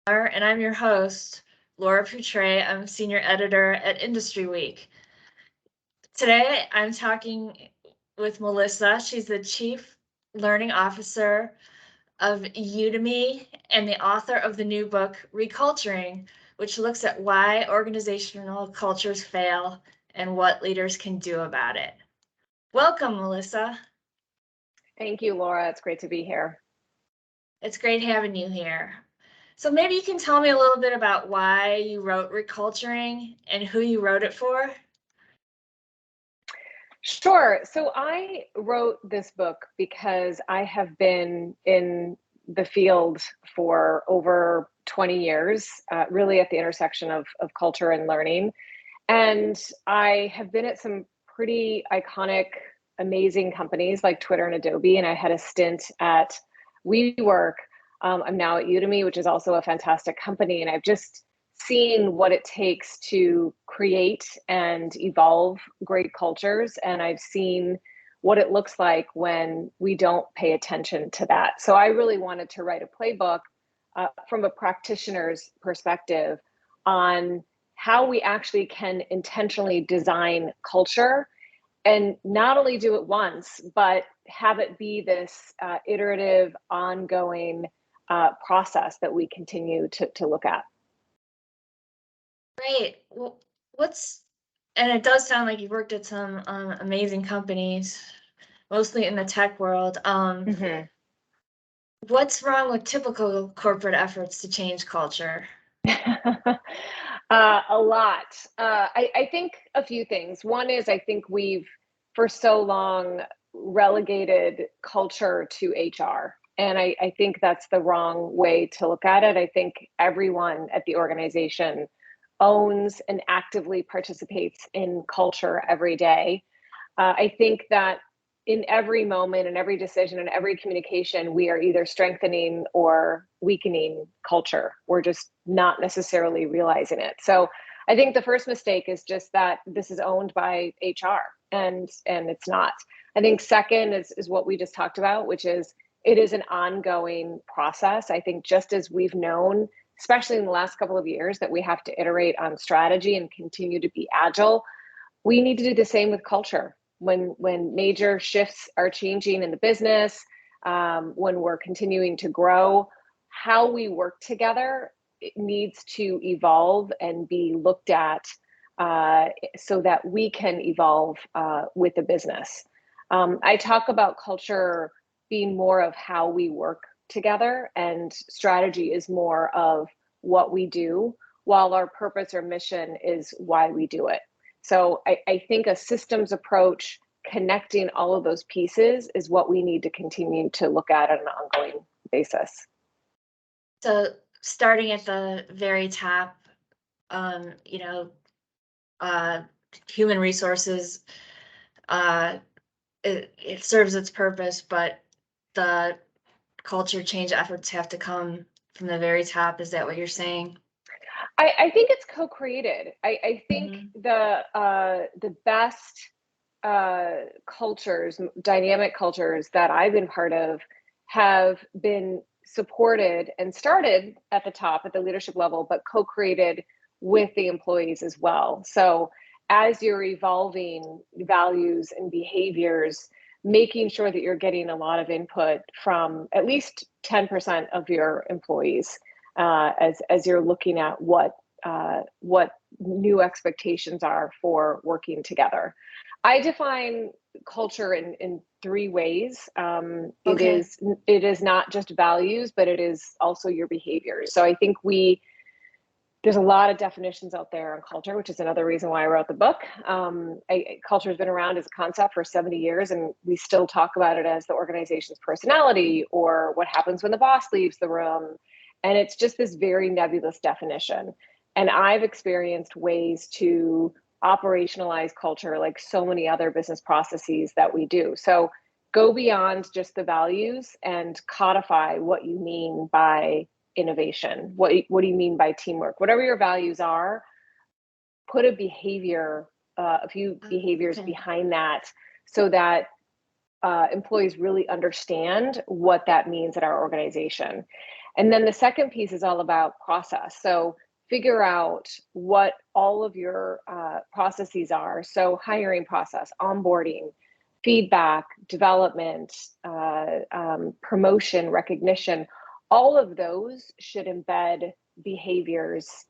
And I'm your host, Laura Poutre. I'm a senior editor at IndustryWeek. Today, I'm talking with Melissa. She's the Chief Learning Officer of Udemy and the author of the new book, Reculturing, which looks at why organizational cultures fail and what leaders can do about it. Welcome, Melissa. Thank you, Laura. It's great to be here. It's great having you here. So maybe you can tell me a little bit about why you wrote Reculturing and who you wrote it for? Sure. So I wrote this book because I have been in the field for over 20 years, really at the intersection of culture and learning. And I have been at some pretty iconic, amazing companies like Twitter and Adobe. And I had a stint at WeWork. I'm now at Udemy, which is also a fantastic company. And I've just seen what it takes to create and evolve great cultures. And I've seen what it looks like when we don't pay attention to that. So I really wanted to write a playbook from a practitioner's perspective on how we actually can intentionally design culture and not only do it once, but have it be this iterative, ongoing process that we continue to look at. Great. Well, and it does sound like you've worked at some amazing companies, mostly in the tech world. Mm-hmm. What's wrong with typical corporate efforts to change culture? A lot. I think a few things. One is I think we've, for so long, relegated culture to HR. And I think that's the wrong way to look at it. I think everyone at the organization owns and actively participates in culture every day. I think that in every moment and every decision and every communication, we are either strengthening or weakening culture. We're just not necessarily realizing it. So I think the first mistake is just that this is owned by HR and it's not. I think second is what we just talked about, which is it is an ongoing process. I think just as we've known, especially in the last couple of years, that we have to iterate on strategy and continue to be agile, we need to do the same with culture. When major shifts are changing in the business, when we're continuing to grow, how we work together it needs to evolve and be looked at so that we can evolve with the business. I talk about culture being more of how we work together, and strategy is more of what we do, while our purpose or mission is why we do it. So I think a systems approach, connecting all of those pieces, is what we need to continue to look at on an ongoing basis. So starting at the very top, you know, human resources, it serves its purpose, but the culture change efforts have to come from the very top. Is that what you're saying? I think it's co-created. I think Mm-hmm. the best cultures, dynamic cultures that I've been part of have been supported and started at the top, at the leadership level, but co-created with the employees as well. So as you're evolving values and behaviors, making sure that you're getting a lot of input from at least 10% of your employees as you're looking at what new expectations are for working together. I define culture in three ways. Okay. It is not just values, but it is also your behaviors. So I think there's a lot of definitions out there on culture, which is another reason why I wrote the book. Culture has been around as a concept for 70 years, and we still talk about it as the organization's personality or what happens when the boss leaves the room. And it's just this very nebulous definition. And I've experienced ways to operationalize culture like so many other business processes that we do. So go beyond just the values and codify what you mean by innovation. What do you mean by teamwork? Whatever your values are, put a few behaviors Okay. behind that so that employees really understand what that means at our organization. And then the second piece is all about process. So figure out what all of your processes are. So hiring process, onboarding, feedback, development, promotion, recognition, all of those should embed behaviors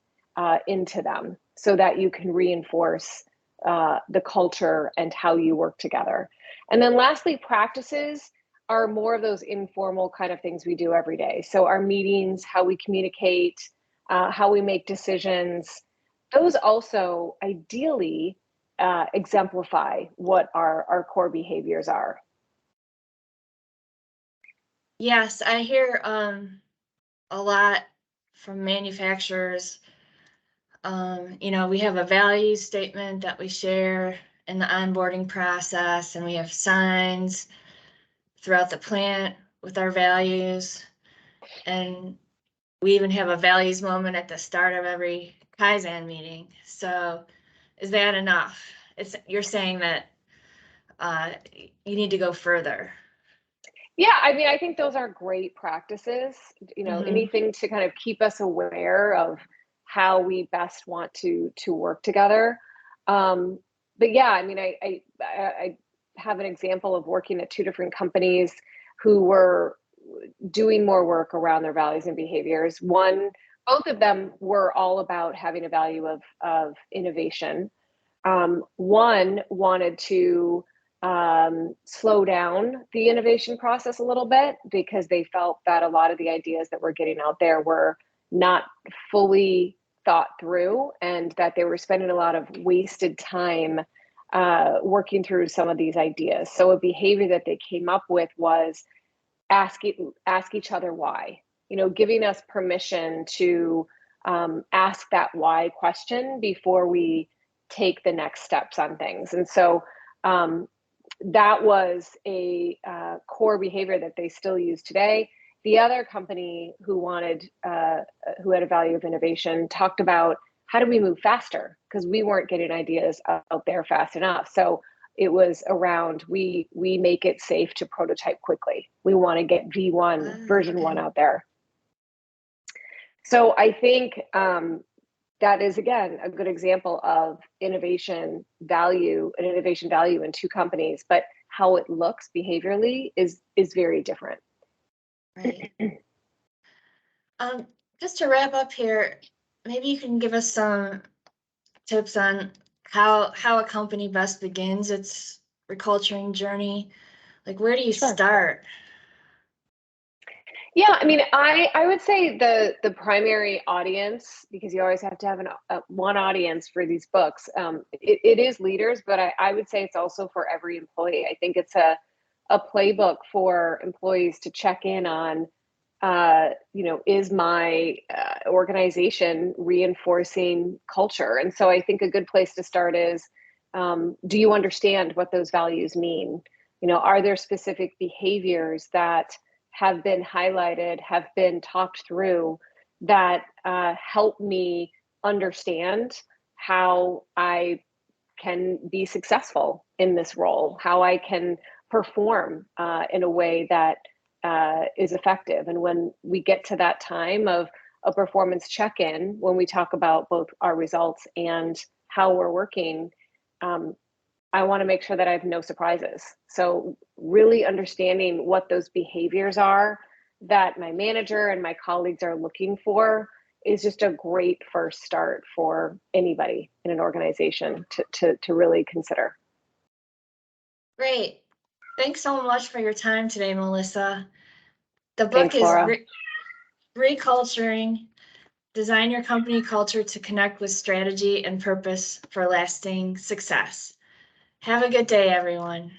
into them so that you can reinforce the culture and how you work together. And then lastly, practices are more of those informal kind of things we do every day. So our meetings, how we communicate, how we make decisions, those also ideally exemplify what our core behaviors are. Yes, I hear a lot from manufacturers. We have a value statement that we share in the onboarding process, and we have signs throughout the plant with our values. And we even have a values moment at the start of every Kaizen meeting. So is that enough? You're saying that you need to go further. Yeah, I mean, I think those are great practices, anything to kind of keep us aware of how we best want to work together. But yeah, I mean, I have an example of working at two different companies who were doing more work around their values and behaviors. Both of them were all about having a value of innovation. One wanted to slow down the innovation process a little bit because they felt that a lot of the ideas that were getting out there were not fully thought through and that they were spending a lot of wasted time working through some of these ideas. So a behavior that they came up with was ask each other why, giving us permission to ask that why question before we take the next steps on things. And so that was a core behavior that they still use today. The other company who had a value of innovation talked about how do we move faster, because we weren't getting ideas out there fast enough. So it was around we make it safe to prototype quickly. We want to get version 1 out there. So I think that is, again, a good example of innovation value in two companies, but how it looks behaviorally is very different. Right. Just to wrap up here, maybe you can give us some tips on how a company best begins its reculturing journey. Like, where do you start? Yeah, I mean, I would say the primary audience, because you always have to have one audience for these books. It is leaders, but I would say it's also for every employee. I think it's a playbook for employees to check in on. Is my organization reinforcing culture? And so I think a good place to start is, do you understand what those values mean? Are there specific behaviors that have been highlighted, have been talked through that help me understand how I can be successful in this role, how I can perform in a way that is effective. And when we get to that time of a performance check-in, when we talk about both our results and how we're working, I want to make sure that I have no surprises. So really understanding what those behaviors are that my manager and my colleagues are looking for is just a great first start for anybody in an organization to really consider. Great. Thanks so much for your time today, Melissa. The book Thanks, Laura. is Reculturing. Design your company culture to connect with strategy and purpose for lasting success. Have a good day, everyone.